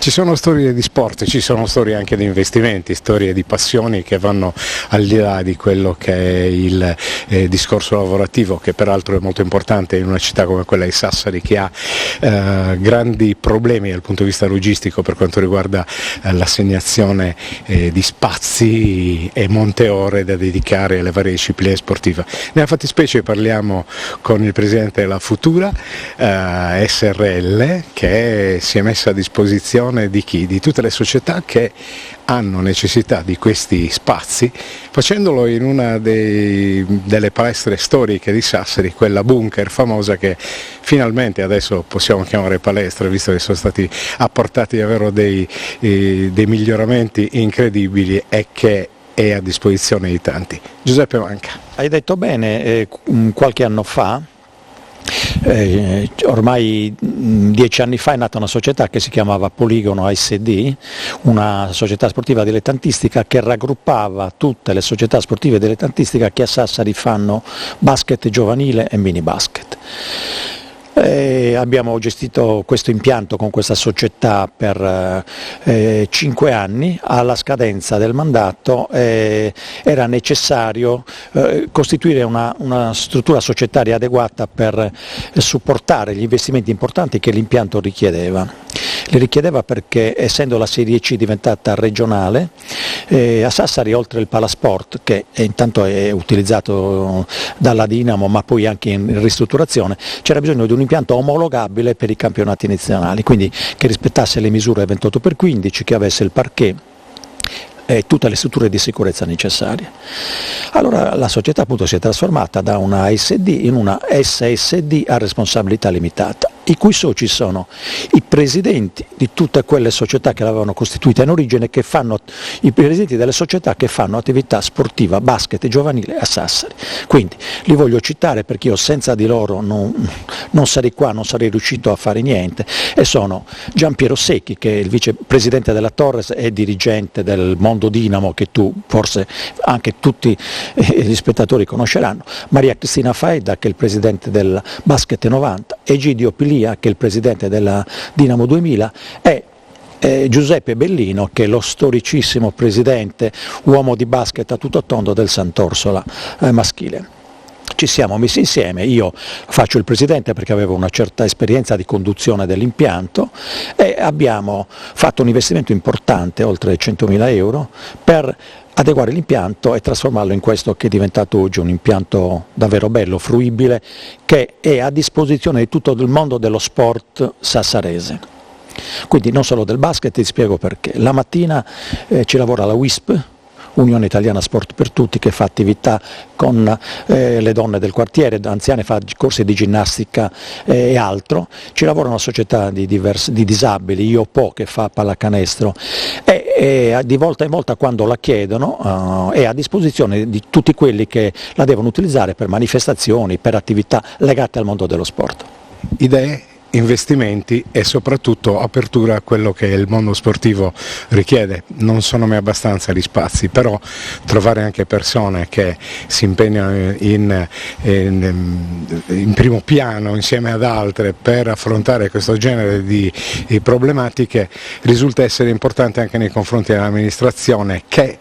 Ci sono storie di sport, ci sono storie anche di investimenti, storie di passioni che vanno al di là di quello che è il discorso lavorativo, che peraltro è molto importante in una città come quella di Sassari, che ha grandi problemi dal punto di vista logistico per quanto riguarda l'assegnazione di spazi e monte ore da dedicare alle varie discipline sportive. Nella fattispecie parliamo con il presidente della Futura SRL, che si è messa a disposizione di chi? Di tutte le società che hanno necessità di questi spazi, facendolo in una delle palestre storiche di Sassari, quella bunker famosa che finalmente adesso possiamo chiamare palestra, visto che sono stati apportati davvero dei miglioramenti incredibili e che è a disposizione di tanti. Giuseppe Manca. Hai detto bene, qualche anno fa, ormai 10 anni fa, è nata una società che si chiamava Poligono ASD, una società sportiva dilettantistica che raggruppava tutte le società sportive dilettantistiche che a Sassari fanno basket giovanile e mini basket. Abbiamo gestito questo impianto con questa società per 5 anni. Alla scadenza del mandato era necessario costituire una struttura societaria adeguata per supportare gli investimenti importanti che l'impianto richiedeva. Li richiedeva perché, essendo la Serie C diventata regionale, a Sassari, oltre il Palasport, che intanto è utilizzato dalla Dinamo ma poi anche in ristrutturazione, c'era bisogno di un impianto omologabile per i campionati nazionali, quindi che rispettasse le misure 28x15, che avesse il parquet e tutte le strutture di sicurezza necessarie. Allora la società appunto si è trasformata da una ASD in una SSD a responsabilità limitata, i cui soci sono i presidenti di tutte quelle società che l'avevano costituita in origine, i presidenti delle società che fanno attività sportiva basket giovanile a Sassari. Quindi li voglio citare perché io senza di loro non sarei qua, non sarei riuscito a fare niente, e sono Giampiero Secchi, che è il vicepresidente della Torres e dirigente del Mondo Dinamo, che tu forse anche tutti gli spettatori conosceranno, Maria Cristina Faedda, che è il presidente del Basket 90, Egidio Pilia, che è il presidente della Dinamo 2000, e Giuseppe Bellino, che è lo storicissimo presidente, uomo di basket a tutto tondo del Sant'Orsola maschile. Ci siamo messi insieme, io faccio il presidente perché avevo una certa esperienza di conduzione dell'impianto, e abbiamo fatto un investimento importante, oltre 100.000 euro, per adeguare l'impianto e trasformarlo in questo che è diventato oggi un impianto davvero bello, fruibile, che è a disposizione di tutto il mondo dello sport sassarese. Quindi non solo del basket, ti spiego perché. La mattina ci lavora la WISP, Unione Italiana Sport per Tutti, che fa attività con le donne del quartiere, anziane, fa corsi di ginnastica e altro. Ci lavora una società di disabili, IOPO, che fa pallacanestro, e di volta in volta, quando la chiedono, è a disposizione di tutti quelli che la devono utilizzare per manifestazioni, per attività legate al mondo dello sport. Idee, investimenti e soprattutto apertura a quello che il mondo sportivo richiede. Non sono mai abbastanza gli spazi, però trovare anche persone che si impegnano in primo piano insieme ad altre per affrontare questo genere di problematiche risulta essere importante anche nei confronti dell'amministrazione, che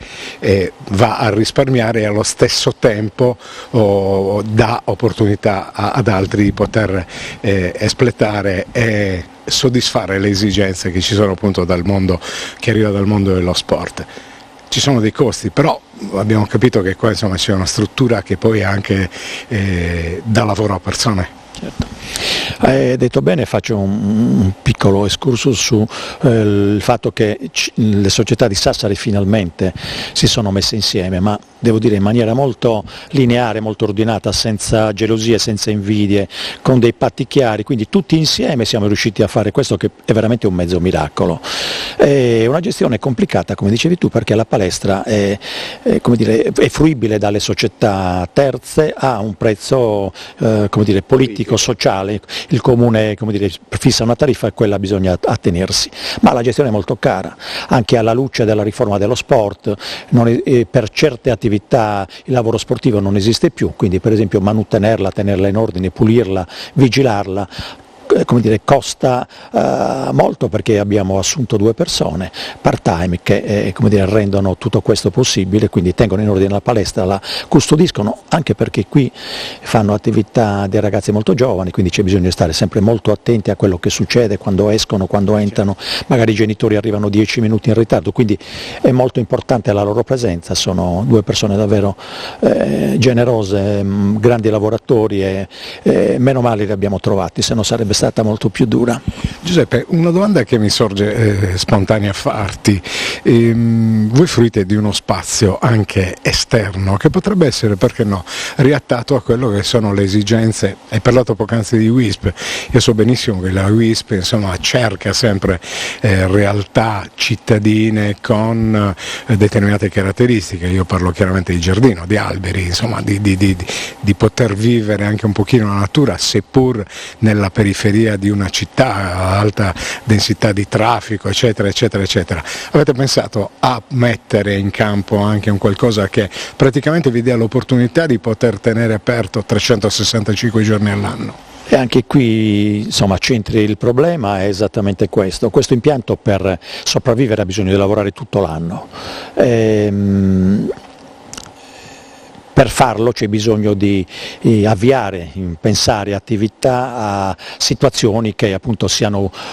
va a risparmiare e allo stesso tempo dà opportunità ad altri di poter espletare e soddisfare le esigenze che ci sono appunto che arriva dal mondo dello sport. Ci sono dei costi, però abbiamo capito che qua insomma c'è una struttura che poi anche dà lavoro a persone. Certo. Hai detto bene, faccio un piccolo excursus su il fatto che le società di Sassari finalmente si sono messe insieme, ma devo dire in maniera molto lineare, molto ordinata, senza gelosie, senza invidie, con dei patti chiari, quindi tutti insieme siamo riusciti a fare questo, che è veramente un mezzo miracolo. È una gestione complicata, come dicevi tu, perché la palestra è fruibile dalle società terze a un prezzo politico, sociale. Il comune fissa una tariffa e quella bisogna attenersi, ma la gestione è molto cara, anche alla luce della riforma dello sport. Per certe attività il lavoro sportivo non esiste più, quindi per esempio manutenerla, tenerla in ordine, pulirla, vigilarla come dire, costa molto, perché abbiamo assunto 2 persone part-time che come dire, rendono tutto questo possibile, quindi tengono in ordine la palestra, la custodiscono, anche perché qui fanno attività dei ragazzi molto giovani, quindi c'è bisogno di stare sempre molto attenti a quello che succede quando escono, quando entrano, magari i genitori arrivano 10 minuti in ritardo, quindi è molto importante la loro presenza. Sono 2 persone davvero generose, grandi lavoratori, e meno male li abbiamo trovati, se no sarebbe stata molto più dura. Giuseppe, una domanda che mi sorge spontanea a farti: voi fruite di uno spazio anche esterno che potrebbe essere, perché no, riattato a quello che sono le esigenze. Hai parlato poc'anzi di WISP, io so benissimo che la WISP insomma cerca sempre realtà cittadine con determinate caratteristiche. Io parlo chiaramente di giardino, di alberi, insomma di poter vivere anche un pochino la natura, seppur nella periferia di una città a alta densità di traffico, eccetera eccetera eccetera. Avete pensato a mettere in campo anche un qualcosa che praticamente vi dia l'opportunità di poter tenere aperto 365 giorni all'anno? E anche qui insomma centri il problema è esattamente questo impianto per sopravvivere ha bisogno di lavorare tutto l'anno. Per farlo c'è bisogno di avviare, pensare attività a situazioni che appunto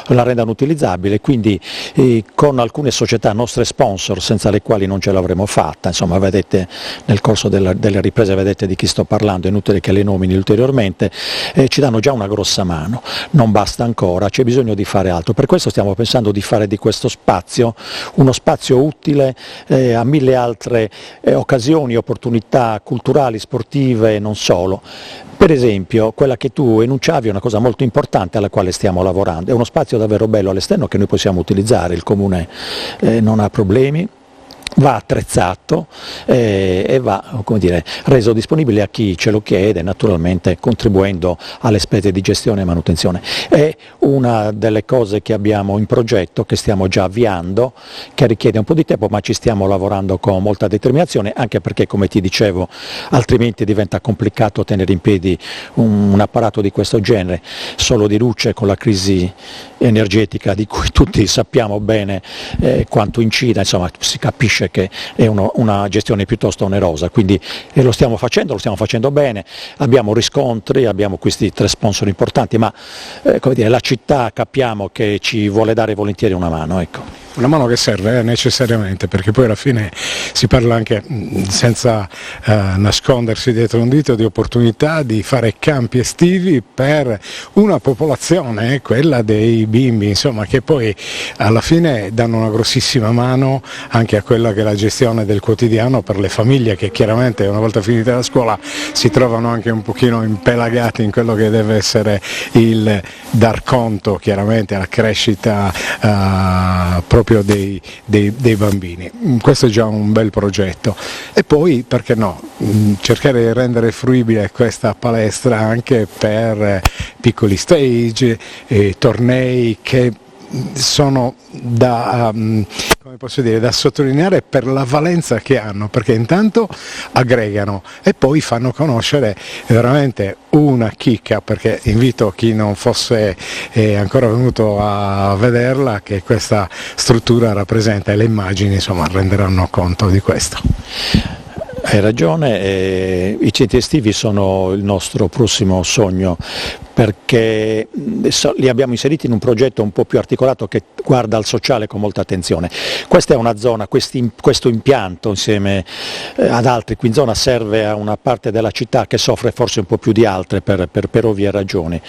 la rendano utilizzabile, quindi con alcune società nostre sponsor senza le quali non ce l'avremmo fatta, insomma vedete nel corso delle riprese, vedete di chi sto parlando, è inutile che le nomini ulteriormente, ci danno già una grossa mano, non basta ancora, c'è bisogno di fare altro, per questo stiamo pensando di fare di questo spazio uno spazio utile a 1000 altre occasioni, opportunità culturali, sportive e non solo. Per esempio, quella che tu enunciavi è una cosa molto importante alla quale stiamo lavorando, è uno spazio davvero bello all'esterno che noi possiamo utilizzare, il Comune non ha problemi, va attrezzato e va, come dire, reso disponibile a chi ce lo chiede, naturalmente contribuendo alle spese di gestione e manutenzione. È una delle cose che abbiamo in progetto, che stiamo già avviando, che richiede un po' di tempo, ma ci stiamo lavorando con molta determinazione, anche perché, come ti dicevo, altrimenti diventa complicato tenere in piedi un apparato di questo genere, solo di luce, con la crisi energetica di cui tutti sappiamo bene quanto incida, insomma si capisce che è una gestione piuttosto onerosa, quindi lo stiamo facendo bene, abbiamo riscontri, abbiamo questi 3 sponsor importanti, ma come dire, la città capiamo che ci vuole dare volentieri una mano. Ecco. Una mano che serve necessariamente, perché poi alla fine si parla anche, senza nascondersi dietro un dito, di opportunità di fare campi estivi per una popolazione, quella dei bimbi, insomma, che poi alla fine danno una grossissima mano anche a quella che è la gestione del quotidiano per le famiglie, che chiaramente una volta finita la scuola si trovano anche un pochino impelagati in quello che deve essere il dar conto chiaramente alla crescita proprio dei bambini. Questo è già un bel progetto, e poi perché no, cercare di rendere fruibile questa palestra anche per piccoli stage, tornei che sono da sottolineare per la valenza che hanno, perché intanto aggregano e poi fanno conoscere veramente una chicca, perché invito chi non fosse ancora venuto a vederla, che questa struttura rappresenta, e le immagini insomma renderanno conto di questo. Hai ragione, i centri estivi sono il nostro prossimo sogno, perché li abbiamo inseriti in un progetto un po' più articolato che guarda al sociale con molta attenzione. Questa è una zona, questo impianto insieme ad altri qui in zona serve a una parte della città che soffre forse un po' più di altre per ovvie ragioni.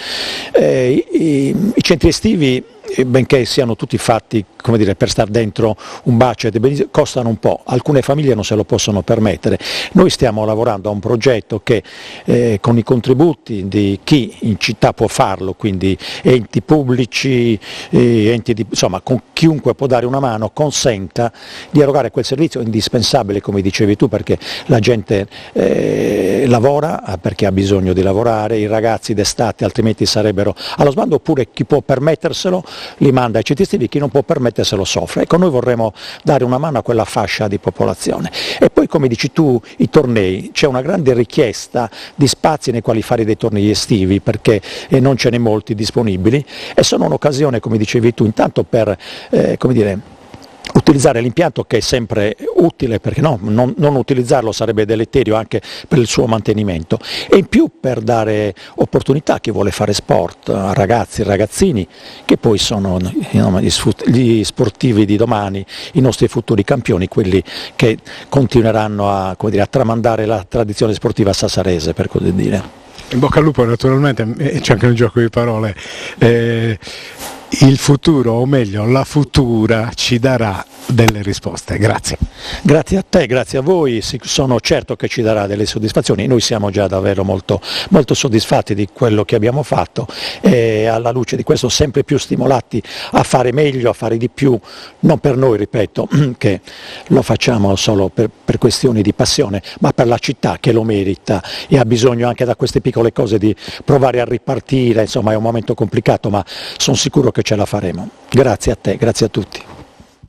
I centri estivi, benché siano tutti fatti, come dire, per star dentro un budget, costano un po', alcune famiglie non se lo possono permettere. Noi stiamo lavorando a un progetto che con i contributi di chi in città può farlo, quindi enti pubblici, insomma con chiunque può dare una mano, consenta di erogare quel servizio indispensabile, come dicevi tu, perché la gente lavora perché ha bisogno di lavorare, i ragazzi d'estate altrimenti sarebbero allo sbando, oppure chi può permetterselo li manda ai centri estivi, chi non può permetterselo veramente se lo soffre. Ecco, noi vorremmo dare una mano a quella fascia di popolazione. E poi, come dici tu, i tornei, c'è una grande richiesta di spazi nei quali fare dei tornei estivi, perché non ce n'è molti disponibili, e sono un'occasione, come dicevi tu, intanto per utilizzare l'impianto, che è sempre utile, perché non utilizzarlo sarebbe deleterio anche per il suo mantenimento, e in più per dare opportunità a chi vuole fare sport, a ragazzi e ragazzini che poi sono gli sportivi di domani, i nostri futuri campioni, quelli che continueranno a tramandare la tradizione sportiva sassarese, per così dire. In bocca al lupo, naturalmente, c'è anche un gioco di parole. Il futuro, o meglio la futura, ci darà delle risposte. Grazie. Grazie a te, grazie a voi, sono certo che ci darà delle soddisfazioni. Noi siamo già davvero molto, molto soddisfatti di quello che abbiamo fatto, e alla luce di questo sempre più stimolati a fare meglio, a fare di più, non per noi, ripeto, che lo facciamo solo per questioni di passione, ma per la città che lo merita e ha bisogno anche da queste piccole cose di provare a ripartire. Insomma, è un momento complicato, ma sono sicuro che ce la faremo. Grazie a te, grazie a tutti.